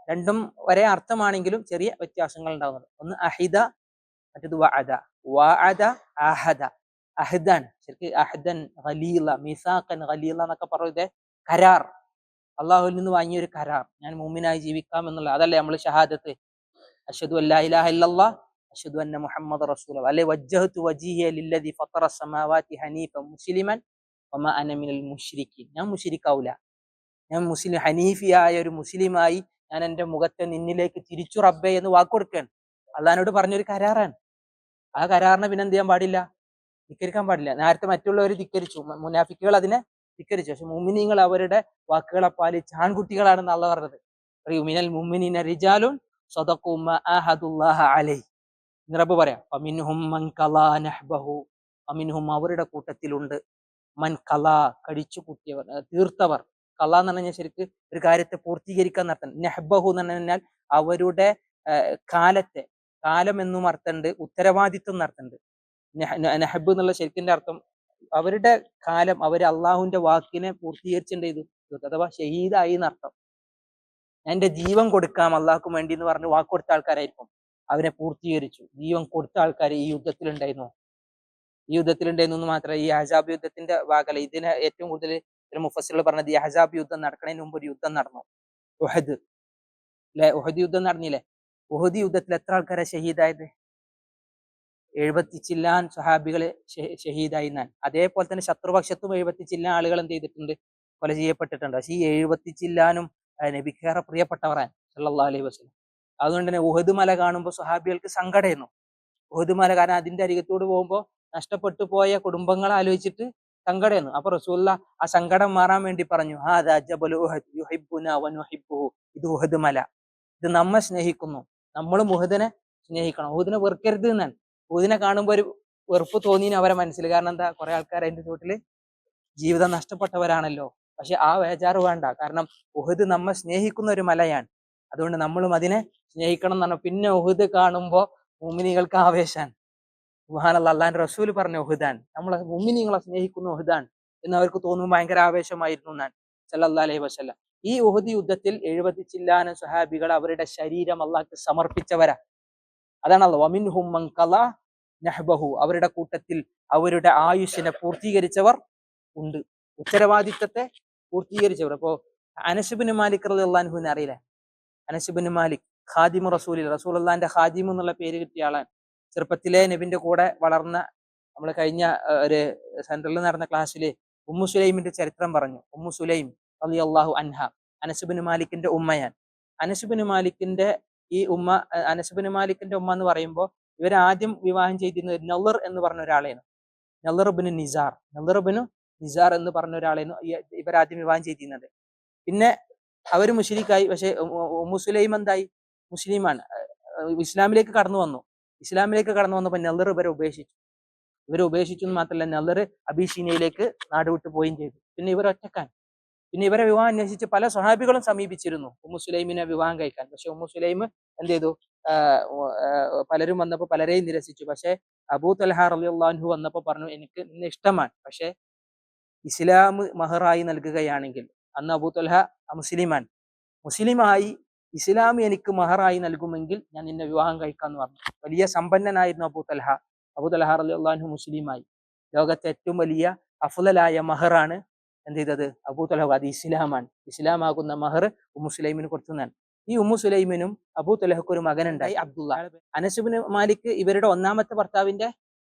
രണ്ടും ഒരേ അർത്ഥമാണെങ്കിലും ചെറിയ വ്യത്യാസങ്ങൾ ഉണ്ടാകുന്നുണ്ട്. ഒന്ന് അഹിദ, മറ്റേത് വഅദ. വഅദ അഹദ, അഹദാണ് ശരിക്ക്. അഹദൻ ഖലീല, മീസാഖൻ ഖലീല എന്നൊക്കെ പറയുന്നത് കരാർ, അള്ളാഹുവിൽ നിന്ന് വാങ്ങിയ ഒരു കരാർ. ഞാൻ മുഅ്മിനായി ജീവിക്കാം എന്നുള്ള, അതല്ലേ നമ്മൾ ഷഹാദത്ത്, അഷ്ഹദു അല്ലാ ഇലാഹ ഇല്ലല്ലാഹ് അഷ്ഹദു അന്ന മുഹമ്മദ് റസൂലുള്ളാഹ്, അല്ലെ വജ്ജഹ്തു വജ്ഹിയ ലില്ലദി ഫത്തറ അസ്സമാവാതി ഹനീഫൻ മുസ്ലിമൻ വമാ അന മിനൽ മുശ്രിക്കീൻ. ഞാൻ മുശ്രിക്കാവൂല, ഞാൻ മുസ്ലിം, ഹനീഫിയായ ഒരു മുസ്ലിമായി ഞാൻ എൻ്റെ മുഖത്തെ നിന്നിലേക്ക് തിരിച്ചു റബ്ബേ എന്ന് വാക്കുകൊടുക്കുകയാണ്. അള്ളാഹിനോട് പറഞ്ഞൊരു കരാറാണ്. ആ കരാറിനെ പിന്നെ എന്ത് ചെയ്യാൻ പാടില്ല? ധിക്കരിക്കാൻ പാടില്ല. നേരത്തെ മറ്റുള്ളവർ ധിക്കരിച്ചു, മുനാഫിക്കുകൾ അതിനെ ധിക്കരിച്ചു. പക്ഷെ മുഅ്മിനീങ്ങൾ അവരുടെ വാക്കുകളെ പാലിച്ച് ആൺകുട്ടികളാണെന്ന് അള്ളാഹ് പറഞ്ഞത്. മിനൽ മുഅ്മിനീന റിജാലുൻ സദഖൂ മാ ആഹദുല്ലാഹ അലൈഹി. റബ്ബ് പറയാം, ഫമിൻഹും മൻ ഖലാ നഹ്ബഹു, ഫമിൻഹും അവരുടെ കൂട്ടത്തിലുണ്ട് മൻ ഖലാ കടിച്ചു കൂട്ടിയവർ, തീർത്തവർ. ഖലാ എന്ന് പറഞ്ഞാൽ ശരിക്ക് ഒരു കാര്യത്തെ പൂർത്തീകരിക്കാൻ അർത്ഥം. നഹ്ബഹു എന്ന് പറഞ്ഞാൽ അവരുടെ കാലത്തെ, കാലം എന്നും അർത്ഥമുണ്ട്, ഉത്തരവാദിത്വം എന്നർത്ഥമുണ്ട്. നഹബ് എന്നുള്ള ശരിക്കിന്റെ അർത്ഥം അവരുടെ കാലം, അവര് അള്ളാഹുവിന്റെ വാക്കിനെ പൂർത്തീകരിച്ചിട്ടുണ്ട് ചെയ്തു, അഥവാ ഷഹീദായി എന്നർത്ഥം. ഞാൻ എന്റെ ജീവൻ കൊടുക്കാം അള്ളാഹ്ക്ക് വേണ്ടി എന്ന് പറഞ്ഞ് വാക്ക് കൊടുത്ത ആൾക്കാരായിരിക്കും. അവരെ പൂർത്തീകരിച്ചു. ജീവൻ കൊടുത്ത ആൾക്കാർ ഈ യുദ്ധത്തിലുണ്ടായിരുന്നു. ഈ യുദ്ധത്തിലുണ്ടായിരുന്നു എന്ന് മാത്രമല്ല, ഈ അഹ്സാബ് യുദ്ധത്തിന്റെ ഭാഗമല്ല. ഇതിന് ഏറ്റവും കൂടുതൽ മുഫസ്സിറുകൾ പറഞ്ഞത് ഈ അഹ്സാബ് യുദ്ധം നടക്കുന്നതിന് മുമ്പ് ഒരു യുദ്ധം നടന്നു, ഉഹദ് അല്ലെ? ഉഹദ് യുദ്ധം നടന്നില്ലേ? ഉഹദ് യുദ്ധത്തിൽ എത്ര ആൾക്കാരെ ഷഹീദായത്? 70 ചില്ലാൻ സഹാബികളെ ഷഹീദായി എന്നാണ്. അതേപോലെ തന്നെ ശത്രുപക്ഷത്തും 70 ചില്ലാൻ ആളുകൾ എന്ത് ചെയ്തിട്ടുണ്ട്? കൊല ചെയ്യപ്പെട്ടിട്ടുണ്ട്. പക്ഷേ ഈ 70 ചില്ലാനും നബിക്കേറെ പ്രിയപ്പെട്ടവരാൻ സല്ലല്ലാഹു അലൈഹി വസല്ലം. അതുകൊണ്ട് തന്നെ ഉഹദ് മല കാണുമ്പോൾ സഹാബികൾക്ക് സങ്കടമായിരുന്നു. ഉഹദ് മല, കാരണം അതിന്റെ അരികത്തോട് പോകുമ്പോൾ നഷ്ടപ്പെട്ടു പോയ കുടുംബങ്ങളെ ആലോചിച്ചിട്ട് സങ്കടമായിരുന്നു. അപ്പൊ റസൂലുള്ളാഹ് ആ സങ്കടം മാറാൻ വേണ്ടി പറഞ്ഞു, ഹാദാ ജബലു ഉഹദ് യുഹിബ്ബുനാ വനുഹിബ്ബുഹു, ഇത് ഉഹദ് മല, ഇത് നമ്മെ സ്നേഹിക്കുന്നു, നമ്മളും ഉഹദിനെ സ്നേഹിക്കണം, ഉഹദിനെ വെറുക്കരുത് എന്നാണ്. ഉഹദിനെ കാണുമ്പോൾ ഒരു വെറുപ്പ് തോന്നിന് അവരെ മനസ്സിൽ. കാരണം എന്താ? കുറെ ആൾക്കാർ അതിന്റെ ചുവട്ടില് ജീവിതം നഷ്ടപ്പെട്ടവരാണല്ലോ. പക്ഷെ ആ വേജാറ് വേണ്ട, കാരണം ഉഹദ് നമ്മെ സ്നേഹിക്കുന്ന ഒരു മലയാണ്. അതുകൊണ്ട് നമ്മളും അതിനെ സ്നേഹിക്കണം എന്നാണ്. പിന്നെ ഉഹദ് കാണുമ്പോൾ മുഅ്മിനീങ്ങൾക്ക് ആവേശാണ്. സുബ്ഹാനല്ലാഹ്, അല്ലാഹുവിന്റെ റസൂൽ പറഞ്ഞ ഉഹദാൻ, നമ്മളെ മുഅ്മിനീങ്ങളെ സ്നേഹിക്കുന്ന ഉഹദാൻ എന്ന് അവർക്ക് തോന്നുമ്പോൾ ഭയങ്കര ആവേശമായിരുന്നു എന്നാണ് സല്ലല്ലാഹു അലൈഹി വസല്ലം. ഈ ഉഹദ് യുദ്ധത്തിൽ 70 ചില്ലാനം സ്വഹാബികൾ അവരുടെ ശരീരം അള്ളാഹ്ക്ക് സമർപ്പിച്ചവരാ. അതാണ് അല്ലാഹ് വമിൻഹും മൻ ഖലാ നഹ്ബഹു, അവരുടെ കൂട്ടത്തിൽ അവരുടെ ആയുസ്സിനെ പൂർത്തീകരിച്ചവർ ഉണ്ട്, ഉത്തരവാദിത്തത്തെ പൂർത്തീകരിച്ചവർ. അപ്പോ അനസ് ഇബ്നു മാലിക് റളിയല്ലാഹു അൻഹുവിനെ അറിയില്ലേ? അനസ് ഇബ്നു മാലിക് ഖാദിമു റസൂലുള്ളാഹിന്റെ ഖാദിം എന്നുള്ള പേര് കിട്ടിയ ആളാണ്. ചെറുപ്പത്തിലെ നബിന്റെ കൂടെ വളർന്ന, നമ്മൾ കഴിഞ്ഞ ഒരു സെൻട്രലിൽ നടന്ന ക്ലാസ്സിൽ ഉമ്മു സുലൈമിന്റെ ചരിത്രം പറഞ്ഞു. ഉമ്മു സുലൈം റളിയല്ലാഹു അൻഹ അനസ് ഇബ്നു മാലിക്കിന്റെ ഉമ്മയാണ്. അനസ് ഇബ്നു മാലിക്കിന്റെ ഈ ഉമ്മ, അനസ് ഇബ്നു മാലിക്കിന്റെ ഉമ്മ എന്ന് പറയുമ്പോൾ ഇവർ ആദ്യം വിവാഹം ചെയ്തിരുന്നത് നളർ എന്ന് പറഞ്ഞ ഒരാളെയാണ്. നളർ ഇബ്നു നിസാർ എന്ന് പറഞ്ഞ ഒരാളെയാണ് ഇവരാദ്യം വിവാഹം ചെയ്തിരുന്നത്. പിന്നെ അവർ മുശ്രിക്കായി. പക്ഷെ ഉമ്മു സുലൈം എന്തായി? മുസ്ലിമാണ്, ഇസ്ലാമിലേക്ക് കടന്നു വന്നു. ഇസ്ലാമിലേക്ക് കടന്നു വന്നപ്പോൾ നളർ ഇവരെ ഉപേക്ഷിച്ചു എന്ന് മാത്രമല്ല, നളർ അബീശീനയിലേക്ക് നാട് വിട്ടു പോവുകയും ചെയ്തു. പിന്നെ ഇവർ ഒറ്റക്കാൻ. പിന്നെ ഇവരെ വിവാഹം അന്വേഷിച്ച് പല സ്വഹാബികളും സമീപിച്ചിരുന്നു ഉമ്മു സുലൈമിനെ വിവാഹം കഴിക്കാൻ. പക്ഷെ ഉമ്മു സുലൈം എന്ത് ചെയ്തു? പലരും വന്നപ്പോൾ പലരെയും നിരസിച്ചു. പക്ഷെ അബൂ തൽഹ റളിയല്ലാഹു അൻഹു വന്നപ്പോൾ പറഞ്ഞു, എനിക്ക് നിന്നെ ഇഷ്ടമാണ്, പക്ഷെ ഇസ്ലാം മഹറായി നൽകുകയാണെങ്കിൽ, അന്ന് അബൂ തൽഹ മുസ്ലിമായി ഇസ്ലാം എനിക്ക് മഹറായി നൽകുമെങ്കിൽ ഞാൻ നിന്നെ വിവാഹം കഴിക്കാന്ന് പറഞ്ഞു. വലിയ സമ്പന്നനായിരുന്നു അബൂ തൽഹ റളിയല്ലാഹു അൻഹു. മുസ്ലിമായി. ലോകത്തെ ഏറ്റവും വലിയ അഫ്ളലായ മഹറാണ് എന്ത് ചെയ്തത്? അബൂ തൽഹ. അത് ഇസ്ലാമാണ്. ഇസ്ലാമാകുന്ന മഹർ ഉമ്മു സുലൈമിന് കൊടുത്തുന്നാണ്. ഈ ഉമ്മു സുലൈമിനും അബൂ തൽഹക്ക് ഒരു മകനുണ്ടായി, അബ്ദുള്ള. അനസ് ഇബ്നു മാലിക് ഇവരുടെ ഒന്നാമത്തെ ഭർത്താവിന്റെ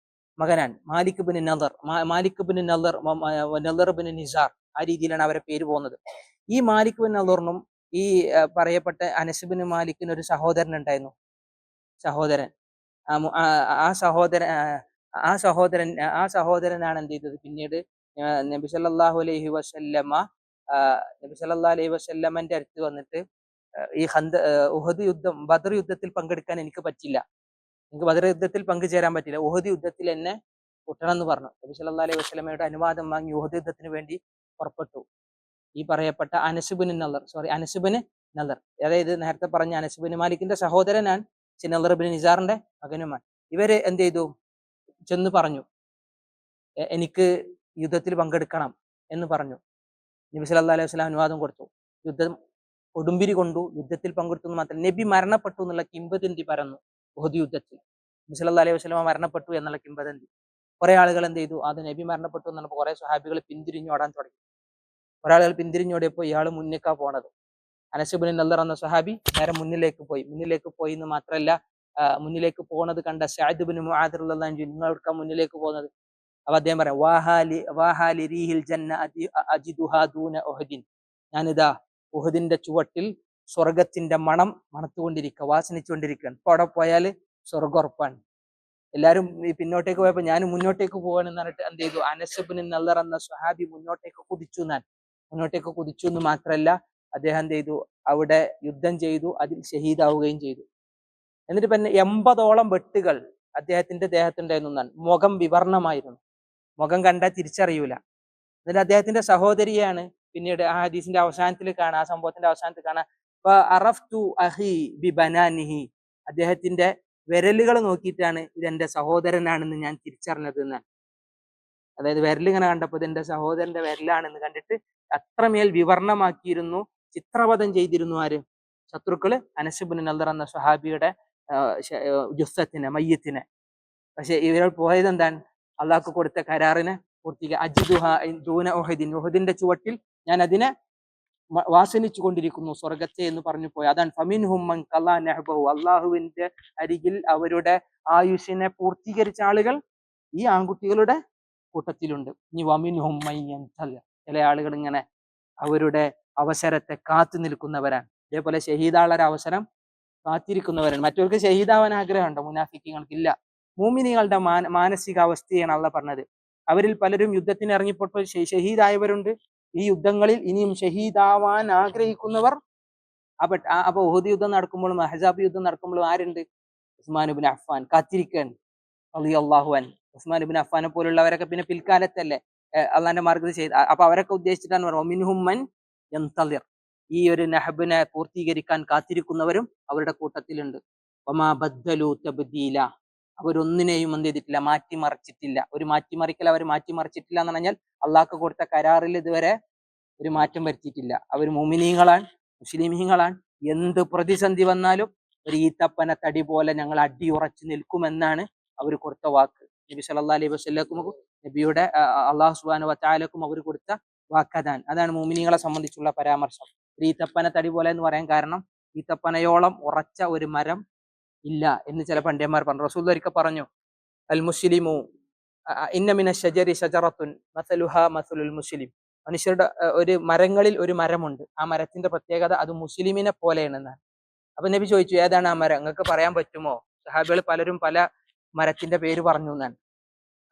മകനാണ്. മാലിക് ഇബ്നു നളർ ഇബ്നു നിസാർ, ആ രീതിയിലാണ് അവരെ പേര് പോകുന്നത്. ഈ മാലിക് ഇബ്നു നളറിനും ഈ പറയപ്പെട്ട അനസ് ഇബ്നു മാലിക്കിന് ഒരു സഹോദരൻ ഉണ്ടായിരുന്നു. സഹോദരൻ. ആ സഹോദരൻ ആ സഹോദരനാണ് എന്ത് ചെയ്തത് പിന്നീട് നബി സല്ലല്ലാഹു അലൈഹി വസല്ലമ നബി സല്ലല്ലാഹു അലൈഹി വസല്ലമന്റെ അടുത്ത് വന്നിട്ട് ഈ ഉഹദ് യുദ്ധം ബദർ യുദ്ധത്തിൽ പങ്കെടുക്കാൻ എനിക്ക് പറ്റില്ല, എനിക്ക് ബദർ യുദ്ധത്തിൽ പങ്കുചേരാൻ പറ്റില്ല, ഉഹദ് യുദ്ധത്തിൽ എന്നെ കൂട്ടണം എന്ന് പറഞ്ഞു. നബി സല്ലല്ലാഹു അലൈഹി വസല്ലമയുടെ അനുവാദം വാങ്ങി ഉഹദ് യുദ്ധത്തിന് വേണ്ടി പുറപ്പെട്ടു. ഈ പറയപ്പെട്ട അനസ് ബിൻ നളർ, അതായത് നേരത്തെ പറഞ്ഞ അനസ് ബിൻ മാലിക്കിന്റെ സഹോദരനാണ് നളർ ബിൻ നിസാറിന്റെ മകനുമാണ്. ഇവര് എന്ത് ചെയ്തു, ചെന്ന് പറഞ്ഞു എനിക്ക് യുദ്ധത്തിൽ പങ്കെടുക്കണം എന്ന് പറഞ്ഞു. നബി സല്ലല്ലാഹു അലൈഹി വസല്ലം അനുവാദം കൊടുത്തു. യുദ്ധം കൊടുമ്പിരി കൊണ്ടു, യുദ്ധത്തിൽ പങ്കെടുത്തു എന്ന് മാത്രം നബി മരണപ്പെട്ടു എന്നുള്ള കിംവദന്തി പരന്നു. ഉഹദ് യുദ്ധത്തിൽ നബി സല്ലല്ലാഹു അലൈഹി വസല്ലം മരണപ്പെട്ടു എന്നുള്ള കിംവദന്തി. കുറെ ആളുകൾ എന്ത് ചെയ്തു, അത് നബി മരണപ്പെട്ടു എന്നുള്ള കുറെ സ്വഹാബികൾ പിന്തിരിഞ്ഞോടാൻ തുടങ്ങി. ഒരാളുകൾ പിന്തിരിഞ്ഞോടിയപ്പോൾ ഇയാൾ മുന്നിലേക്കാ പോണത്. അനസ് ഇബ്നു നളർ എന്ന സ്വഹാബി നേരെ മുന്നിലേക്ക് പോയി എന്ന് മാത്രമല്ല, മുന്നിലേക്ക് പോകുന്നത് കണ്ട സഅദ് ഇബ്നു മുആദ് റളിയല്ലാഹു അൻഹു, നിങ്ങൾക്ക് മുന്നിലേക്ക് പോകുന്നത്. അപ്പൊ അദ്ദേഹം പറയാം, വാഹാലി റീഹിൽ ജന്ന അജിദുഹാ ദൂന ഉഹദിൻ, ഞാനിതാ ഉഹദിന്റെ ചുവട്ടിൽ സ്വർഗത്തിന്റെ മണം മണത്തുകൊണ്ടിരിക്കുക, വാസനിച്ചുകൊണ്ടിരിക്കുകയാണ്. ഇപ്പൊ അവിടെ പോയാൽ സ്വർഗം ഉറപ്പാണ്. എല്ലാവരും ഈ പിന്നോട്ടേക്ക് പോയപ്പോൾ ഞാൻ മുന്നോട്ടേക്ക് പോകാനെന്ന് പറഞ്ഞിട്ട് എന്ത് ചെയ്തു, അനസ് ഇബ്നു നളർ എന്ന സ്വഹാബി മുന്നോട്ടേക്ക് കുതിച്ചു എന്ന് മാത്രമല്ല, അദ്ദേഹം എന്ത് ചെയ്തു, അവിടെ യുദ്ധം ചെയ്തു, അതിൽ ഷഹീദാവുകയും ചെയ്തു. എന്നിട്ട് പിന്നെ 80ഓളം വെട്ടുകൾ അദ്ദേഹത്തിന്റെ ദേഹത്തുണ്ടായിരുന്നു എന്നാണ്. മുഖം വിവർണമായിരുന്നു, മുഖം കണ്ടാൽ തിരിച്ചറിയൂല. എന്നിട്ട് അദ്ദേഹത്തിന്റെ സഹോദരിയാണ് പിന്നീട് ആ ഹദീസിന്റെ അവസാനത്തിൽ കാണാം, ആ സംഭവത്തിന്റെ അവസാനത്തിൽ കാണാം, അറഫ്തു അഹി ബി ബനാനിഹി, അദ്ദേഹത്തിന്റെ വിരലുകൾ നോക്കിയിട്ടാണ് ഇതെന്റെ സഹോദരനാണെന്ന് ഞാൻ തിരിച്ചറിഞ്ഞത് എന്നാണ്. അതായത് വിരലിങ്ങനെ കണ്ടപ്പോൾ ഇതെന്റെ സഹോദരന്റെ വിരലാണെന്ന് കണ്ടിട്ട് അത്രമേൽ വിവർണമാക്കിയിരുന്നു, ചിത്രവധം ചെയ്തിരുന്നു ആര്, ശത്രുക്കള് അനസ് ഇബ്നു നളർ എന്ന സ്വഹാബിയുടെ ജുസ്സത്തിനെ, മയ്യത്തിനെ. പക്ഷെ ഇവർ പോയത് എന്താണ്, അള്ളാഹ്ക്ക് കൊടുത്ത കരാറിനെ പൂർത്തിക്കുക. അജിദുഹ ദൂന ഉഹദിൻ, ഉഹദിന്റെ ചുവട്ടിൽ ഞാൻ അതിനെ വാസനിച്ചു കൊണ്ടിരിക്കുന്നു സ്വർഗത്തെ എന്ന് പറഞ്ഞു പോയി. അതാണ് ഫമിൻഹും മൻ ഖളാ നഹ്ബഹു, അള്ളാഹുവിന്റെ അരികിൽ അവരുടെ ആയുഷിനെ പൂർത്തീകരിച്ച ആളുകൾ ഈ ആൺകുട്ടികളുടെ കൂട്ടത്തിലുണ്ട്. ഇനി വമിൻഹും മൻ യൻതളിർ, ചില ആളുകൾ ഇങ്ങനെ അവരുടെ അവസരത്തെ കാത്തു നിൽക്കുന്നവരാണ്. അതേപോലെ ഷഹീദാളൊരു അവസരം കാത്തിരിക്കുന്നവരാണ്. മറ്റവർക്ക് ഷഹീദാവാൻ ആഗ്രഹമുണ്ടോ? മുനാഫിക്കീങ്ങൾക്കില്ല. മൂമിനികളുടെ മാനസികാവസ്ഥയാണ് അള്ളാഹ് പറഞ്ഞത്. അവരിൽ പലരും യുദ്ധത്തിന് ഇറങ്ങിപ്പോയപ്പോൾ ഷഹീദായവരുണ്ട്. ഈ യുദ്ധങ്ങളിൽ ഇനിയും ഷഹീദാവാൻ ആഗ്രഹിക്കുന്നവർ. അപ്പൊ ഉഹദ് യുദ്ധം നടക്കുമ്പോഴും അഹ്സാബ് യുദ്ധം നടക്കുമ്പോഴും ആരുണ്ട്? ഉസ്മാൻ ഇബ്നു അഫ്ഫാൻ കാത്തിരിക്കാൻ റളിയല്ലാഹു അൻഹു. ഉസ്മാൻ ഇബ്നു അഫ്ഫാനെ പോലുള്ളവരൊക്കെ പിന്നെ പിൽക്കാലത്തല്ലേ അള്ളാന്റെ മാർഗത്തിൽ ചെയ്ത്, അപ്പൊ അവരൊക്കെ ഉദ്ദേശിച്ചിട്ടാണ് പറയുന്നത് മിൻഹും മൻ യൻതളിർ, ഈ ഒരു നഹബിനെ പൂർത്തീകരിക്കാൻ കാത്തിരിക്കുന്നവരും അവരുടെ കൂട്ടത്തിലുണ്ട്. വമാ ബദ്ദലു തബ്ദീല, അവരൊന്നിനെയും എന്ത് ചെയ്തിട്ടില്ല, മാറ്റിമറിച്ചിട്ടില്ല. ഒരു മാറ്റിമറിക്കൽ അവർ മാറ്റിമറിച്ചിട്ടില്ല എന്ന് പറഞ്ഞാൽ അള്ളാഹ്ക്ക് കൊടുത്ത കരാറിൽ ഇതുവരെ ഒരു മാറ്റം വരുത്തിയിട്ടില്ല. അവർ മുഅ്മിനീങ്ങളാണ്, മുസ്ലിമീങ്ങളാണ്. എന്ത് പ്രതിസന്ധി വന്നാലും ഒരു ഈത്തപ്പന തടി പോലെ ഞങ്ങൾ അടിയുറച്ചു നിൽക്കുമെന്നാണ് അവർ കൊടുത്ത വാക്ക്. നബി സല്ലല്ലാഹു അലൈഹി വസല്ലം നബിയുടെ അള്ളാഹു സുബ്ഹാനഹു വ തആലക്കും അവർ കൊടുത്ത വാക്കതാണ്. അതാണ് മുഅ്മിനീങ്ങളെ സംബന്ധിച്ചുള്ള പരാമർശം. ഒരു ഈത്തപ്പന തടി പോലെ എന്ന് പറയാൻ കാരണം ഈത്തപ്പനയോളം ഉറച്ച ഒരു മരം ഇല്ല എന്ന് ചില പണ്ഡിതന്മാർ പറഞ്ഞു. റസൂൽ ഒരിക്കൽ പറഞ്ഞു, അൽ മുസ്ലിമു ഇന്ന മിന ശജരി ശജറത്തുൻ മസലുഹാ മസലുൽ മുസ്ലിം, മനുഷ്യരുടെ ഒരു മരങ്ങളിൽ ഒരു മരമുണ്ട്, ആ മരത്തിന്റെ പ്രത്യേകത അത് മുസ്ലിമിനെ പോലെയാണെന്നാണ്. അപ്പൊ നബി ചോദിച്ചു, ഏതാണ് ആ മരം, നിങ്ങൾക്ക് പറയാൻ പറ്റുമോ? സഹാബികൾ പലരും പല മരത്തിന്റെ പേര് പറഞ്ഞു എന്നാണ്.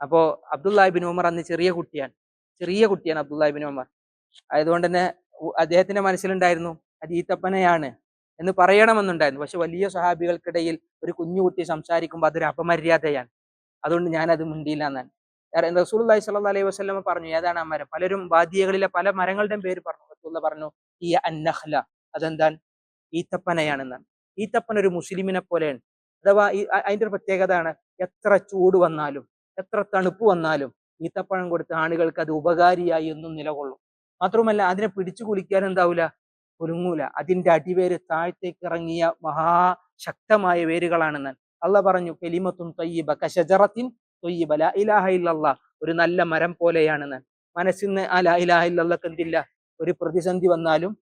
അപ്പോ അബ്ദുല്ലാഹി ഇബ്നു ഉമർ അന്ന് ചെറിയ കുട്ടിയാണ് അബ്ദുല്ലാഹി ഇബ്നു ഉമർ. ആയതുകൊണ്ട് തന്നെ അദ്ദേഹത്തിന്റെ മനസ്സിലുണ്ടായിരുന്നു അത് ഈത്തപ്പനയാണ് എന്ന് പറയണമെന്നുണ്ടായിരുന്നു. പക്ഷെ വലിയ സഹാബികൾക്കിടയിൽ ഒരു കുഞ്ഞുകുട്ടി സംസാരിക്കുമ്പോൾ അതൊരു അപമര്യാദയാണ്, അതുകൊണ്ട് ഞാനത് മിണ്ടിയില്ല എന്നാണ്. റസൂലുള്ളാഹി സ്വല്ലല്ലാഹു അലൈഹി വസല്ലം പറഞ്ഞു, ഏതാണ് ആ മരം? പലരും ബാദിയകളിലെ പല മരങ്ങളുടെയും പേര് പറഞ്ഞു. റസൂലുള്ളാഹി പറഞ്ഞു ഈ അന്നഖ്ല, അതെന്താണ്? ഈത്തപ്പനയാണെന്നാണ്. ഈത്തപ്പന ഒരു മുസ്ലിമിനെ പോലെയാണ്. അഥവാ അതിന്റെ ഒരു പ്രത്യേകതയാണ്, എത്ര ചൂട് വന്നാലും എത്ര തണുപ്പ് വന്നാലും ഈത്തപ്പഴം കൊടുത്ത ആളുകൾക്ക് അത് ഉപകാരിയായി എന്നും നിലകൊള്ളും. മാത്രമല്ല അതിനെ പിടിച്ചു കുലിക്കാൻ എന്താവൂല, കുലുങ്ങൂല. അതിന്റെ അടിവേര് താഴത്തേക്ക് ഇറങ്ങിയ മഹാശക്തമായ വേരുകളാണെന്നാണ്. അള്ളാഹ് പറഞ്ഞു, കലിമത്തുൻ ത്വയ്യിബ കശജറത്തിൻ ത്വയ്യിബ ലാ ഇലാഹ ഇല്ലല്ലാഹ്, ഒരു നല്ല മരം പോലെയാണെന്നാണ്. മനസ്സിന്ന് ആ ലാ ഇലാഹ ഇല്ലല്ലാഹ് എന്തില്ല, ഒരു പ്രതിസന്ധി വന്നാലും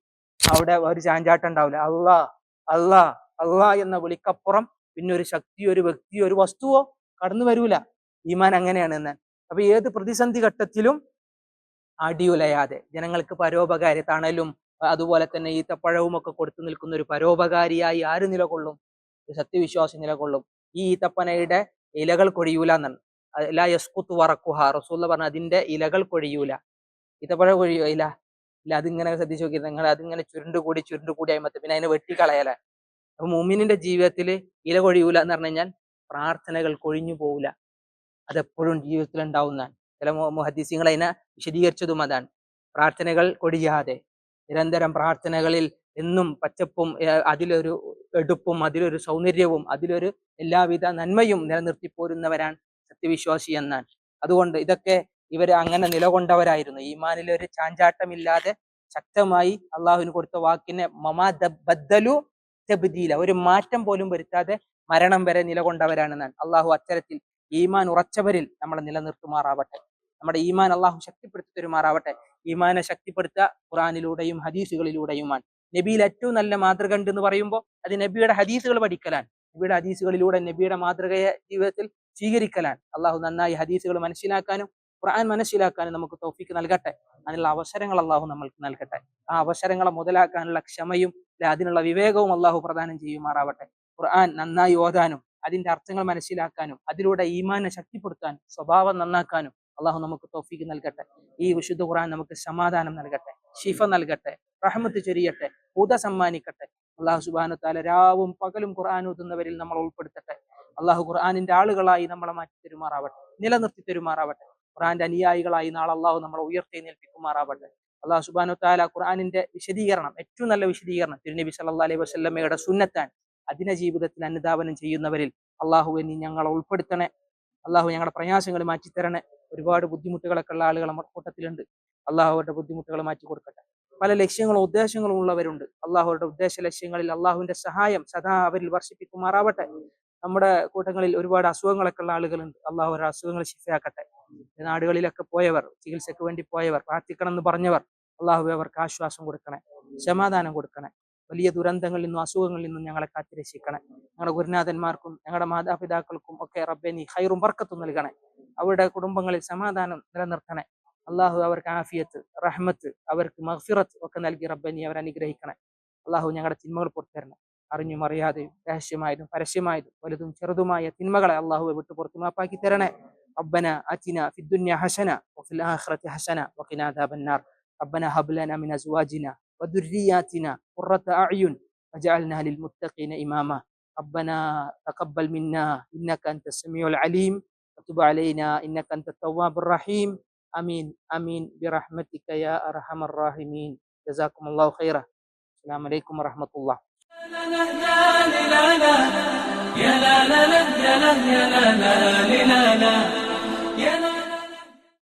അവിടെ ഒരു ചാഞ്ചാട്ടം ഉണ്ടാവില്ല. അള്ളാഹ് അള്ളാഹ് അള്ളാഹ് എന്ന വിളിക്കപ്പുറം പിന്നെ ഒരു ശക്തിയോ ഒരു വ്യക്തിയോ ഒരു വസ്തുവോ കടന്നു വരൂല. ഈമാൻ അങ്ങനെയാണ് എന്നാണ്. അപ്പൊ ഏത് പ്രതിസന്ധി ഘട്ടത്തിലും അടിയുലയാതെ ജനങ്ങൾക്ക് പരോപകാരി, തണലും അതുപോലെ തന്നെ ഈത്തപ്പഴവും ഒക്കെ കൊടുത്തു നിൽക്കുന്ന ഒരു പരോപകാരിയായി ആര് നിലകൊള്ളും? ഒരു സത്യവിശ്വാസി നിലകൊള്ളും. ഈ ഈത്തപ്പനയുടെ ഇലകൾ കൊഴിയൂല എന്നാണ്. ലാ യസ്കുത്തു വറക്കുഹ, റസൂലുള്ള പറഞ്ഞു അതിന്റെ ഇലകൾ കൊഴിയൂല. ഈത്തപ്പഴ കൊഴിയോ? ഇല്ല. അതിങ്ങനെ ശ്രദ്ധിച്ചു നോക്കി നിങ്ങൾ, അതിങ്ങനെ ചുരുണ്ടുകൂടി ആയിമത്തെ പിന്നെ അതിനെ വെട്ടിക്കളയല. അപ്പൊ മുഅ്മിനിന്റെ ജീവിതത്തിൽ ഇല കൊഴിയൂല എന്ന് പറഞ്ഞു കഴിഞ്ഞാൽ പ്രാർത്ഥനകൾ കൊഴിഞ്ഞു പോവില്ല, അതെപ്പോഴും ജീവിതത്തിൽ ഉണ്ടാവുന്നതാണ്. ചില മുഹദ്ദിസീങ്ങൾ അതിനെ വിശദീകരിച്ചതും അതാണ്. പ്രാർത്ഥനകൾ കൊടിയാതെ നിരന്തരം പ്രാർത്ഥനകളിൽ എന്നും പച്ചപ്പും അതിലൊരു എടുപ്പും അതിലൊരു സൗന്ദര്യവും അതിലൊരു എല്ലാവിധ നന്മയും നിലനിർത്തി പോരുന്നവരാണ് സത്യവിശ്വാസി എന്നാണ്. അതുകൊണ്ട് ഇതൊക്കെ ഇവർ അങ്ങനെ നിലകൊണ്ടവരായിരുന്നു. ഈമാനിൽ ഒരു ചാഞ്ചാട്ടമില്ലാതെ ശക്തമായി അള്ളാഹുവിന് കൊടുത്ത വാക്കിനെ ബദ്ദലു തബ്ദീല, ഒരു മാറ്റം പോലും വരുത്താതെ മരണം വരെ നിലകൊണ്ടവരാണെന്നാണ്. അള്ളാഹു അത്തരത്തിൽ ഈമാൻ ഉറച്ചവരിൽ നമ്മളെ നിലനിർത്തുമാറാവട്ടെ. നമ്മുടെ ഈമാൻ അള്ളാഹു ശക്തിപ്പെടുത്തി തരുമാറാവട്ടെ. ഈമാനെ ശക്തിപ്പെടുത്തുക ഖുർആനിലൂടെയും ഹദീസുകളിലൂടെയുമാണ്. നബിയിൽ ഏറ്റവും നല്ല മാതൃക ഉണ്ട് എന്ന് പറയുമ്പോൾ അത് നബിയുടെ ഹദീസുകൾ പഠിക്കലാണ്. നബിയുടെ ഹദീസുകളിലൂടെ നബിയുടെ മാതൃകയെ ജീവിതത്തിൽ സ്വീകരിക്കലാണ്. അള്ളാഹു നന്നായി ഹദീസുകൾ മനസ്സിലാക്കാനും ഖുർആൻ മനസ്സിലാക്കാനും നമുക്ക് തൗഫീക്ക് നൽകട്ടെ. അതിനുള്ള അവസരങ്ങൾ അള്ളാഹു നമ്മൾക്ക് നൽകട്ടെ. ആ അവസരങ്ങളെ മുതലാക്കാനുള്ള ക്ഷമയും അതിനുള്ള വിവേകവും അള്ളാഹു പ്രദാനം ചെയ്യുമാറാവട്ടെ. ഖുർആൻ നന്നായി ഓതാനും അതിന്റെ അർത്ഥങ്ങൾ മനസ്സിലാക്കാനും അതിലൂടെ ഈമാനെ ശക്തിപ്പെടുത്താനും സ്വഭാവം നന്നാക്കാനും അള്ളാഹു നമുക്ക് തൗഫീക്ക് നൽകട്ടെ. ഈ വിശുദ്ധ ഖുർആൻ നമുക്ക് സമാധാനം നൽകട്ടെ, ശിഫ നൽകട്ടെ, റഹ്മത്ത് ചൊരിയട്ടെ, ഹുദ സമ്മാനിക്കട്ടെ. അള്ളാഹു സുബ്ഹാനഹു വതആല രാവും പകലും ഖുർആൻ ഓതുന്നവരിൽ നമ്മൾ ഉൾപ്പെടുത്തട്ടെ. അള്ളാഹു ഖുർആനിന്റെ ആളുകളായി നമ്മളെ മാറ്റി തരുമാറാവട്ടെ, നിലനിർത്തി തരുമാറാവട്ടെ. ഖുർആന്റെ അനുയായികളായി നാളെ അള്ളാഹു നമ്മളെ ഉയർത്തെഴുന്നേൽപ്പിക്കുമാറാവട്ടെ. അള്ളാഹു സുബ്ഹാനഹു വതആല ഖുർആനിന്റെ വിശദീകരണം, ഏറ്റവും നല്ല വിശദീകരണം തിരുനബി സല്ലല്ലാഹു അലൈഹി വസല്ലമയുടെ സുന്നത്താൻ. അതിനെ ജീവിതത്തിൽ അനുധാവനം ചെയ്യുന്നവരിൽ അള്ളാഹുവെ നീ ഞങ്ങളെ ഉൾപ്പെടുത്തണേ. അള്ളാഹു ഞങ്ങളുടെ പ്രയാസങ്ങൾ മാറ്റിത്തരണേ. ഒരുപാട് ബുദ്ധിമുട്ടുകളൊക്കെ ഉള്ള ആളുകൾ നമ്മുടെ കൂട്ടത്തിലുണ്ട്. അള്ളാഹു അവരുടെ ബുദ്ധിമുട്ടുകൾ മാറ്റി കൊടുക്കട്ടെ. പല ലക്ഷ്യങ്ങളും ഉദ്ദേശങ്ങളും ഉള്ളവരുണ്ട്. അള്ളാഹു അവരുടെ ഉദ്ദേശ ലക്ഷ്യങ്ങളിൽ അള്ളാഹുവിന്റെ സഹായം സദാ അവരിൽ വർഷിപ്പിക്കുമാറാവട്ടെ. നമ്മുടെ കൂട്ടങ്ങളിൽ ഒരുപാട് അസുഖങ്ങളൊക്കെ ഉള്ള ആളുകളുണ്ട്. അള്ളാഹു അവരുടെ അസുഖങ്ങൾ ശിഫയാക്കട്ടെ. നാടുകളിലൊക്കെ പോയവർ, ചികിത്സയ്ക്ക് വേണ്ടി പോയവർ, പ്രാർത്ഥിക്കണം എന്ന് പറഞ്ഞവർ, അള്ളാഹു അവർക്ക് ആശ്വാസം കൊടുക്കണേ, സമാധാനം കൊടുക്കണേ. വലിയ ദുരന്തങ്ങളിൽ നിന്നും അസുഖങ്ങളിൽ നിന്നും ഞങ്ങളെ കാത്തിരക്ഷിക്കണേ. ഞങ്ങളുടെ ഗുരുനാഥന്മാർക്കും ഞങ്ങളുടെ മാതാപിതാക്കൾക്കും ഒക്കെ റബ്ബേ നീ ഖൈറും ബർക്കത്തും നൽകണേ. അവരുടെ കുടുംബങ്ങളിൽ സമാധാനം നിലനിർത്തണേ. അള്ളാഹു അവർക്ക് ആഫിയത്ത്, റഹ്മത്ത്, അവർക്ക് മഗ്ഫിറത്ത് ഒക്കെ നൽകി റബ്ബേ നീ അവരെ അനുഗ്രഹിക്കണേ. അള്ളാഹു ഞങ്ങളുടെ തിന്മകൾ പുറത്തരണം. അറിഞ്ഞും അറിയാതെയും രഹസ്യമായതും പരസ്യമായതും വലുതും ചെറുതുമായ തിന്മകളെ അള്ളാഹുവെ വിട്ടു പുറത്തു മാപ്പാക്കി തരണേ. ربنا آتنا في الدنيا حسنة وفي الآخرة حسنة وقنا عذاب النار. ربنا هب لنا من أزواجنا وذرياتنا قرة أعين واجعلنا للمتقين إماما. ربنا تقبل منا إنك أنت السميع العليم وتب علينا إنك أنت التواب الرحيم. آمين آمين برحمتك يا أرحم الراحمين. جزاكم الله خيرا. السلام عليكم ورحمة الله. يا لا لا لا يا لا لا لا يا لا لا لا